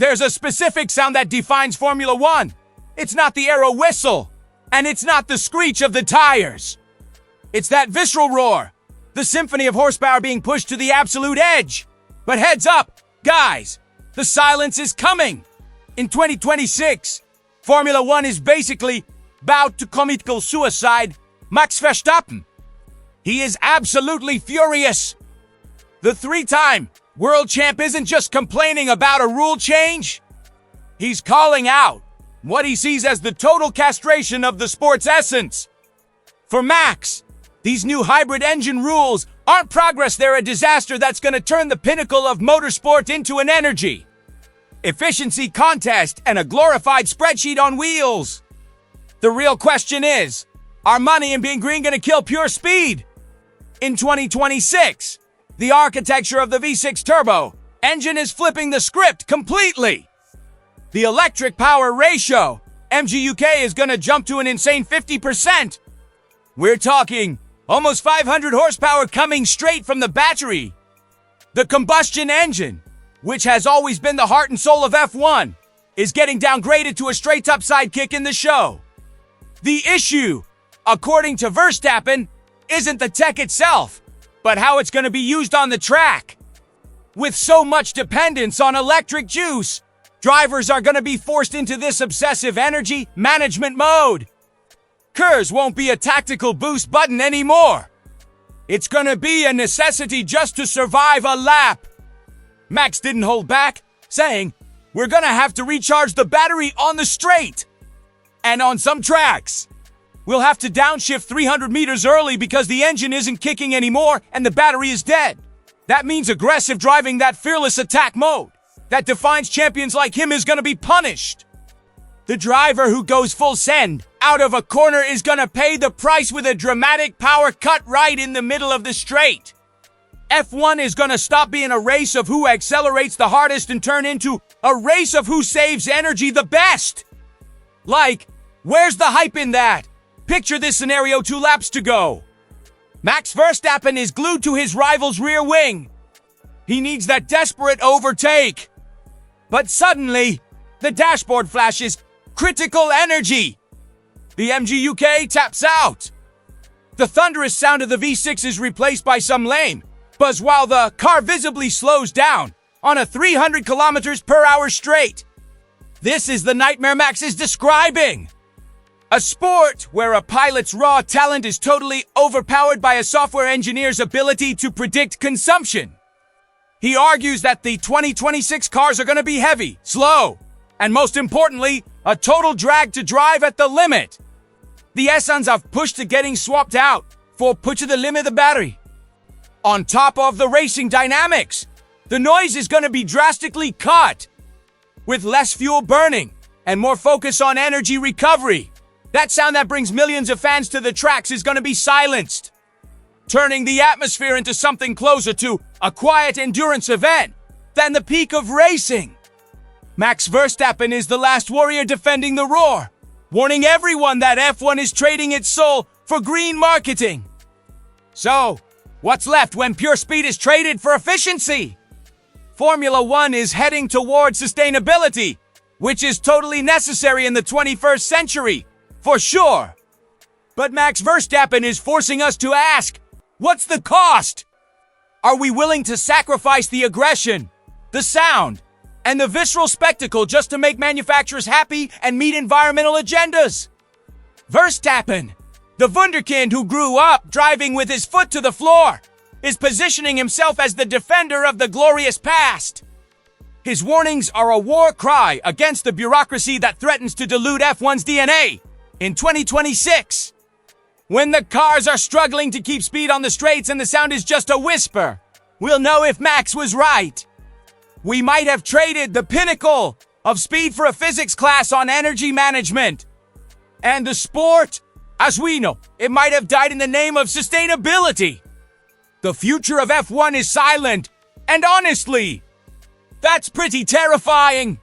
There's a specific sound that defines Formula One. It's not the aero whistle, and it's not the screech of the tires. It's that visceral roar, the symphony of horsepower being pushed to the absolute edge. But heads up, guys, the silence is coming. In 2026, Formula One is basically about to commit suicide. Max Verstappen. He is absolutely furious. The three-time world champ isn't just complaining about a rule change. He's calling out what he sees as the total castration of the sport's essence. For Max, these new hybrid engine rules aren't progress, they're a disaster that's going to turn the pinnacle of motorsport into an energy efficiency contest and a glorified spreadsheet on wheels. The real question is, are money and being green going to kill pure speed? In 2026, the architecture of the V6 turbo engine is flipping the script completely. The electric power ratio, MGUK, is going to jump to an insane 50%. We're talking almost 500 horsepower coming straight from the battery. The combustion engine, which has always been the heart and soul of F1, is getting downgraded to a straight-up sidekick in the show. The issue, according to Verstappen, isn't the tech itself, but how it's going to be used on the track. With so much dependence on electric juice, drivers are going to be forced into this obsessive energy management mode. KERS won't be a tactical boost button anymore. It's going to be a necessity just to survive a lap. Max didn't hold back, saying, "We're going to have to recharge the battery on the straight. And on some tracks, we'll have to downshift 300 meters early because the engine isn't kicking anymore and the battery is dead." That means aggressive driving, that fearless attack mode that defines champions like him, is going to be punished. The driver who goes full send out of a corner is going to pay the price with a dramatic power cut right in the middle of the straight. F1 is going to stop being a race of who accelerates the hardest and turn into a race of who saves energy the best. Like, where's the hype in that? Picture this scenario 2 laps to go. Max Verstappen is glued to his rival's rear wing. He needs that desperate overtake. But suddenly, the dashboard flashes critical energy. The MGUK taps out. The thunderous sound of the V6 is replaced by some lame buzz while the car visibly slows down on a 300 kilometers per hour straight. This is the nightmare Max is describing. A sport where a pilot's raw talent is totally overpowered by a software engineer's ability to predict consumption. He argues that the 2026 cars are going to be heavy, slow, and most importantly, a total drag to drive at the limit. The essence of push to getting swapped out for push to the limit of the battery. On top of the racing dynamics, the noise is going to be drastically cut, with less fuel burning and more focus on energy recovery. That sound that brings millions of fans to the tracks is going to be silenced, turning the atmosphere into something closer to a quiet endurance event than the peak of racing. Max Verstappen is the last warrior defending the roar, warning everyone that F1 is trading its soul for green marketing. So, what's left when pure speed is traded for efficiency? Formula One is heading towards sustainability, which is totally necessary in the 21st century, for sure. But Max Verstappen is forcing us to ask, what's the cost? Are we willing to sacrifice the aggression, the sound, and the visceral spectacle just to make manufacturers happy and meet environmental agendas? Verstappen, the wunderkind who grew up driving with his foot to the floor, is positioning himself as the defender of the glorious past. His warnings are a war cry against the bureaucracy that threatens to dilute F1's DNA in 2026. When the cars are struggling to keep speed on the straights and the sound is just a whisper, we'll know if Max was right. We might have traded the pinnacle of speed for a physics class on energy management. And the sport, as we know, it might have died in the name of sustainability. The future of F1 is silent, and honestly, that's pretty terrifying.